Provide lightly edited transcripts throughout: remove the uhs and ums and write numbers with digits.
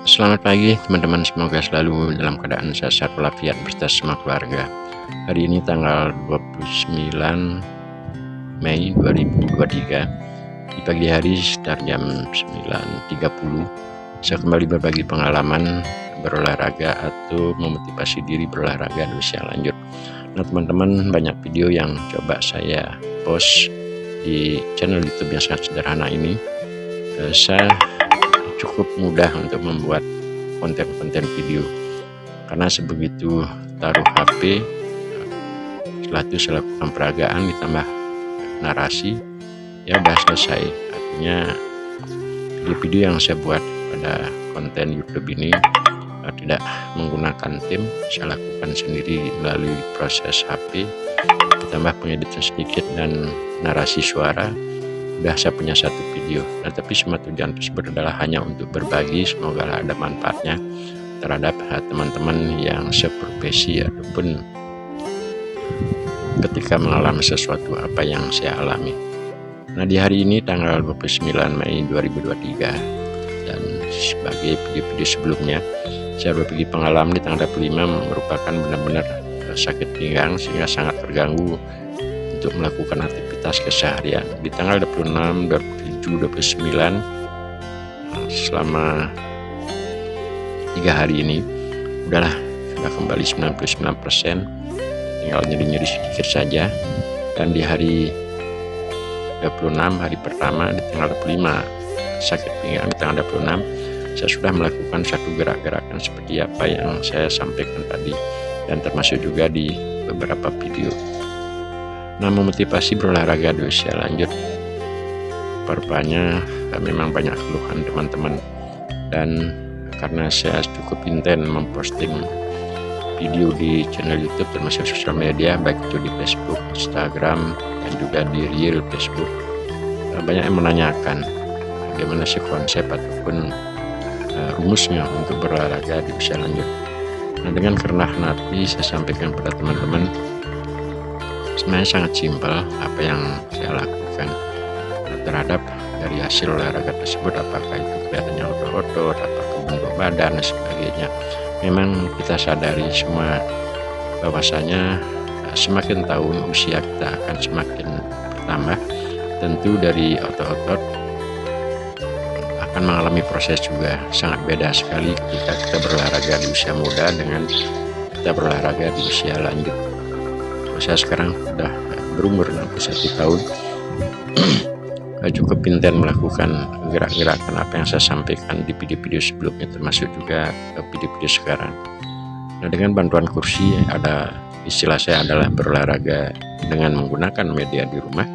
Selamat pagi teman-teman, semoga selalu dalam keadaan sehat walafiat beserta semua keluarga. Hari ini tanggal 29 Mei 2023, di pagi hari sekitar jam 9.30 saya kembali berbagi pengalaman berolahraga atau memotivasi diri berolahraga di usia lanjut. Nah teman-teman, banyak video yang coba saya post di channel YouTube yang sangat sederhana ini. Saya cukup mudah untuk membuat konten-konten video karena sebegitu taruh HP, setelah itu saya lakukan peragaan ditambah narasi, ya udah selesai. Artinya video-video yang saya buat pada konten YouTube ini tidak menggunakan tim, saya lakukan sendiri melalui proses HP ditambah pengeditan sedikit dan narasi suara. Udah saya punya satu video. Nah, tapi semua tujuan tersebut adalah hanya untuk berbagi, semoga ada manfaatnya terhadap teman-teman yang seprofesi ataupun ketika mengalami sesuatu apa yang saya alami. Nah, di hari ini tanggal 29 Mei 2023 dan sebagai video-video sebelumnya saya berbagi pengalaman di tanggal 25 merupakan benar-benar sakit pinggang sehingga sangat terganggu untuk melakukan aktivitas keseharian. Di tanggal 26, 27, 29 selama 3 hari ini udahlah, sudah kembali 99%, tinggal nyeri-nyeri sedikit saja. Dan di hari 26, hari pertama, di tanggal 25 sakit pinggang, di tanggal 26 saya sudah melakukan satu gerak-gerakan seperti apa yang saya sampaikan tadi dan termasuk juga di beberapa video. Nah, memotivasi berolahraga di usia lanjut, rupanya memang banyak keluhan teman-teman, dan karena saya cukup intens memposting video di channel YouTube termasuk sosial media, baik itu di Facebook, Instagram, dan juga di real Facebook, banyak yang menanyakan bagaimana sih konsep ataupun rumusnya untuk berolahraga di usia lanjut. Nah, dengan kerendahan hati saya sampaikan pada teman-teman, sebenarnya sangat simpel apa yang saya lakukan terhadap dari hasil olahraga tersebut, apakah itu kelihatannya otot-otot, apakah bentuk badan dan sebagainya. Memang kita sadari semua bahwasanya semakin tahun usia kita akan semakin bertambah, tentu dari otot-otot akan mengalami proses juga sangat beda sekali ketika kita berolahraga di usia muda dengan kita berolahraga di usia lanjut. Saya sekarang sudah berumur 61 tahun, cukup intens melakukan gerak-gerakan apa yang saya sampaikan di video-video sebelumnya, termasuk juga video-video sekarang. Nah, dengan bantuan kursi, ada istilah saya adalah berolahraga dengan menggunakan media di rumah,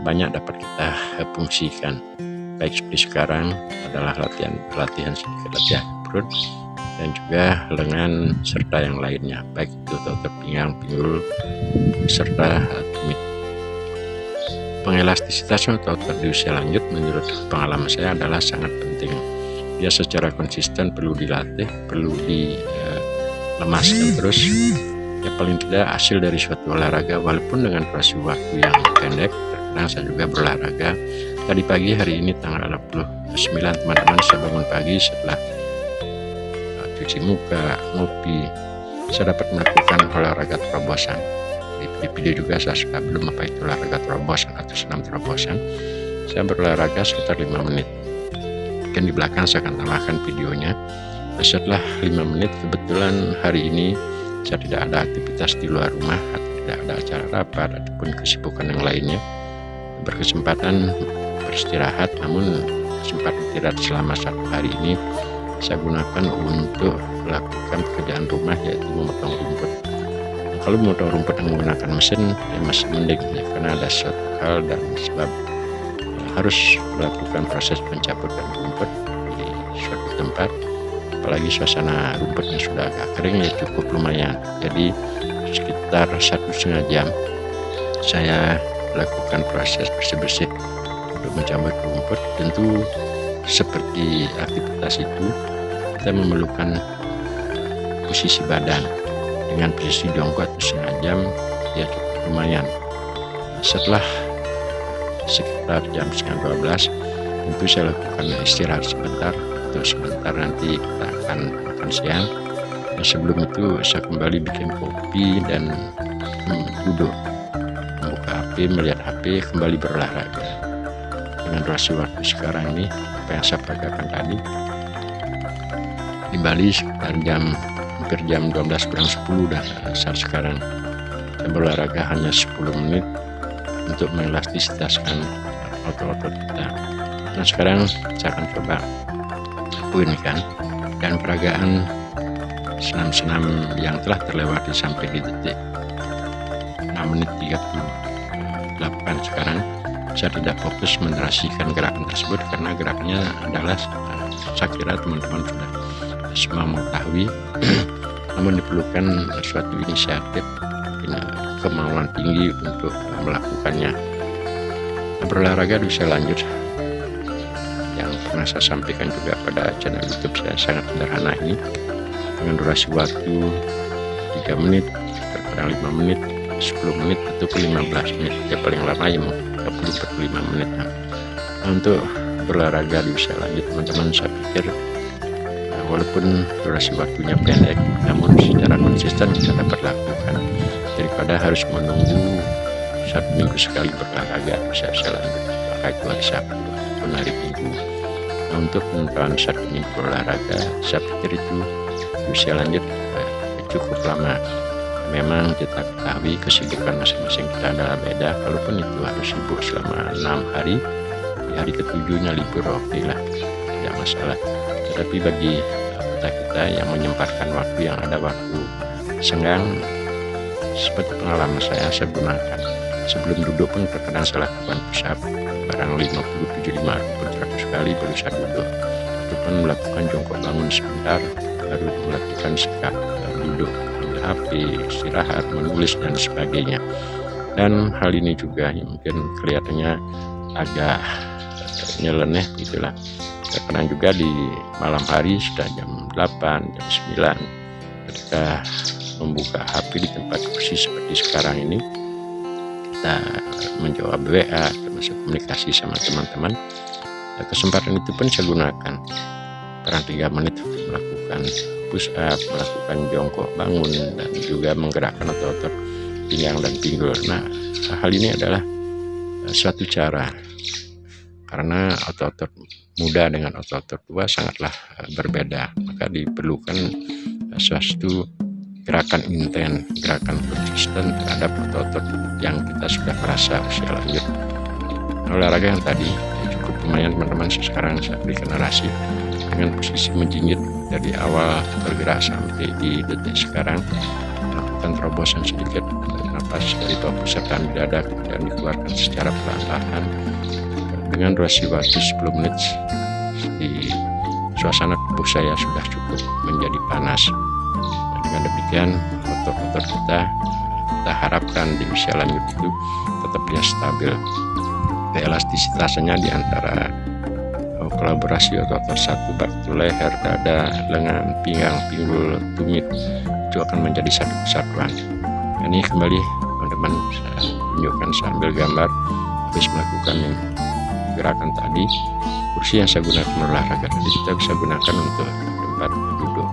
banyak dapat kita fungsikan. Baik seperti sekarang adalah latihan sedikit latihan perut dan juga lengan serta yang lainnya, baik itu otot pinggang, pinggul serta tumit. Pengelastikitas otot di usia lanjut menurut pengalaman saya adalah sangat penting. Dia secara konsisten perlu dilatih, perlu dilemaskan terus. Ya, paling tidak hasil dari suatu olahraga walaupun dengan durasi waktu yang pendek. Terkadang saya juga berolahraga. Tadi pagi hari ini tanggal 29 teman-teman, saya bangun pagi setelah cuci muka, ngopi, saya dapat melakukan olahraga terobosan. Di video juga saya sudah belum apa itu olahraga terobosan atau senam terobosan. Saya berolahraga sekitar 5 menit. Dan di belakang saya akan tambahkan videonya. Setelah 5 menit, kebetulan hari ini saya tidak ada aktivitas di luar rumah atau tidak ada acara rapat ataupun kesibukan yang lainnya. Berkesempatan beristirahat, namun sempat istirahat selama 1 hari ini saya gunakan untuk melakukan pekerjaan rumah, yaitu memotong rumput. Nah, kalau memotong rumput yang menggunakan mesin ya masih mending ya, karena ada suatu hal dan sebab harus melakukan proses pencabutan rumput di suatu tempat, apalagi suasana rumputnya sudah agak kering ya cukup lumayan. Jadi sekitar 1,5 jam saya lakukan proses bersih-bersih untuk mencabut rumput. Tentu seperti aktivitas itu kita memerlukan posisi badan, dengan posisi jongkok atau setengah jam ya cukup lumayan. Setelah sekitar jam setengah 12 tentu saya lakukan istirahat sebentar untuk sebentar, nanti kita akan makan siang. Dan sebelum itu saya kembali bikin kopi dan duduk membuka HP, melihat HP, kembali berolahraga. Dengan durasi waktu sekarang ini, apa yang saya peragakan tadi di Bali sekitar hampir jam 12 kurang 10 dah saat sekarang. Saya berolahraga hanya 10 menit untuk melastistaskan otot-otot kita. Nah sekarang saya akan coba lakukan dan peragaan senam-senam yang telah terlewati sampai di detik 6 menit 38. Sekarang saya tidak fokus menerasikan gerakan tersebut karena gerakannya adalah saya kira teman-teman sudah semua mengetahui. Namun diperlukan suatu inisiatif, kemauan tinggi untuk melakukannya. Berolahraga bisa lanjut yang pernah saya sampaikan juga pada channel YouTube saya sangat sederhana ini, dengan durasi waktu 3 menit, terkadang 5 menit, 10 menit atau 15 menit, ya paling lama ya 30-45 menit. Nah, untuk berolahraga di usia lanjut teman-teman, saya pikir walaupun durasi waktunya pendek, namun secara konsisten kita dapat lakukan daripada harus menunggu 1 minggu sekali berolahraga. Bisa lanjut pakai itu hari Sabtu atau hari Minggu. Nah, untuk menentukan 1 minggu berolahraga, saya pikir itu usia lanjut cukup lama. Memang kita ketahui kesibukan masing-masing kita adalah beda. Kalaupun itu harus sibuk selama 6 hari, di hari ke-7-nya libur, oke lah, tidak masalah. Tetapi bagi kita yang menyempatkan waktu, yang ada waktu senggang, seperti pengalaman saya gunakan sebelum duduk pun terkadang saya lakukan push up barang 50-75 pun 100 kali baru saya duduk, ataupun melakukan jongkok bangun sebentar baru melakukan sikap duduk, ambil HP, istirahat, menulis dan sebagainya. Dan hal ini juga mungkin kelihatannya agak nyeleneh gitulah, terkadang juga di malam hari sudah jam 8, jam 9 ketika membuka HP di tempat kursi seperti sekarang ini, kita menjawab WA, termasuk komunikasi sama teman-teman. Nah, kesempatan itu pun saya gunakan kurang 3 menit untuk melakukan push up, melakukan jongkok bangun, dan juga menggerakkan otot-otot pinggang dan pinggul. Nah, hal ini adalah suatu cara, karena otot-otot muda dengan otot-otot tua sangatlah berbeda, maka diperlukan suatu gerakan intens, gerakan konsisten terhadap otot-otot yang kita sudah merasa usia lanjut. Olahraga yang tadi cukup lumayan teman-teman. Sekarang saya berikan narasi dengan posisi menjinjit dari awal bergerak sampai di detik sekarang, melakukan terobosan sedikit napas dari bawah pusat dan dada, kemudian dikeluarkan secara perlahan-lahan dengan durasi waktu 10 menit. Di suasana tubuh saya sudah cukup menjadi panas. Nah, dengan demikian otot-otot kita harapkan di usia lanjut itu tetap dia stabil. Elastisitasnya di antara kolaborasi otot-otot satu bagian leher, dada, lengan, pinggang, pinggul, tumit itu akan menjadi satu kesatuan. Ini kembali teman-teman saya tunjukkan sambil gambar habis melakukan gerakan tadi. Kursi yang saya gunakan olahraga tadi kita bisa gunakan untuk tempat duduk.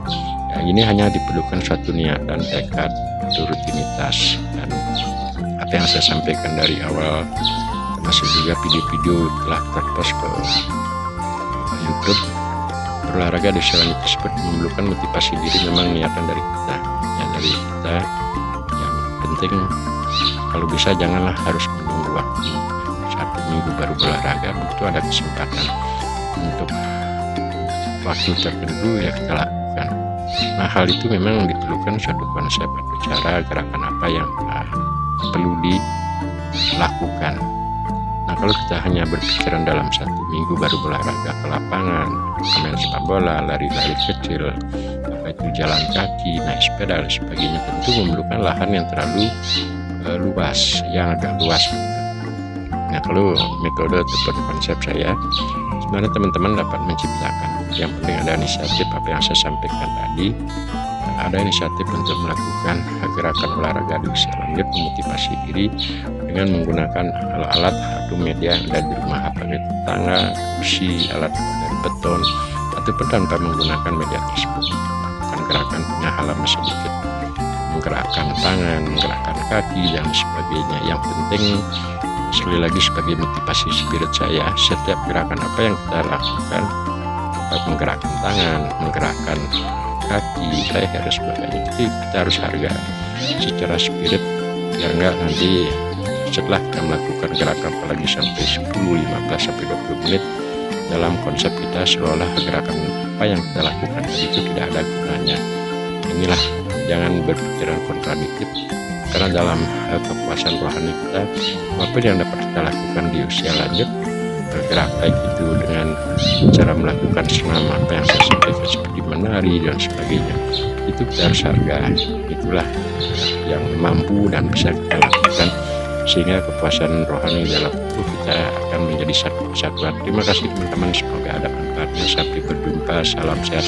Ya, ini hanya diperlukan suatu niat dan tekad, rutinitas, dan apa yang saya sampaikan dari awal, termasuk juga video-video telah terpost ke YouTube. Berolahraga di usia lanjut tersebut memerlukan motivasi diri, memang niatan dari kita. Yang penting kalau bisa janganlah harus menunggu waktu 1 minggu baru berolahraga. Itu ada kesempatan untuk waktu tertentu ya kita lakukan. Nah, hal itu memang diperlukan suatu konsep atau cara gerakan apa yang perlu dilakukan. Nah, kalau kita hanya berpikiran dalam 1 minggu baru berolahraga ke lapangan, main sepak bola, lari-lari kecil, apa itu jalan kaki, naik sepeda dan sebagainya, tentu memerlukan lahan yang terlalu luas, yang agak luas. Nah, kalau metode ataupun konsep saya, sebenarnya teman-teman dapat menciptakan. Yang penting ada inisiatif, apa yang saya sampaikan tadi, ada inisiatif untuk melakukan gerakan olahraga di usia lanjut, memotivasi diri dengan menggunakan alat-alat atau media yang ada di rumah, apa itu tangga, kursi, alat dari beton, atau itu pun tanpa menggunakan media tersebut. Melakukan gerakan punya halaman sedikit, menggerakkan tangan, menggerakkan kaki dan sebagainya. Yang penting sekali lagi sebagai motivasi spirit saya, setiap gerakan apa yang kita lakukan, baik menggerakkan tangan, menggerakkan kaki, leher dan sebagainya, itu kita harus hargai secara spirit, biar enggak nanti setelah kita melakukan gerakan apalagi sampai 10, 15 sampai 20 menit, dalam konsep kita seolah gerakan apa yang kita lakukan itu tidak ada gunanya. Inilah, jangan berpikiran kontradiktif, karena dalam kepuasan rohani kita, apapun yang dapat kita lakukan di usia lanjut, bergerak baik itu dengan cara melakukan senam apa yang saya sampaikan seperti menari dan sebagainya, itu kita harus hargai. Itulah yang mampu dan bisa kita lakukan, sehingga kepuasan rohani dalam tubuh kita akan menjadi satu kesatuan. Terima kasih teman-teman, semoga ada manfaatnya. Sampai berjumpa, salam sehat.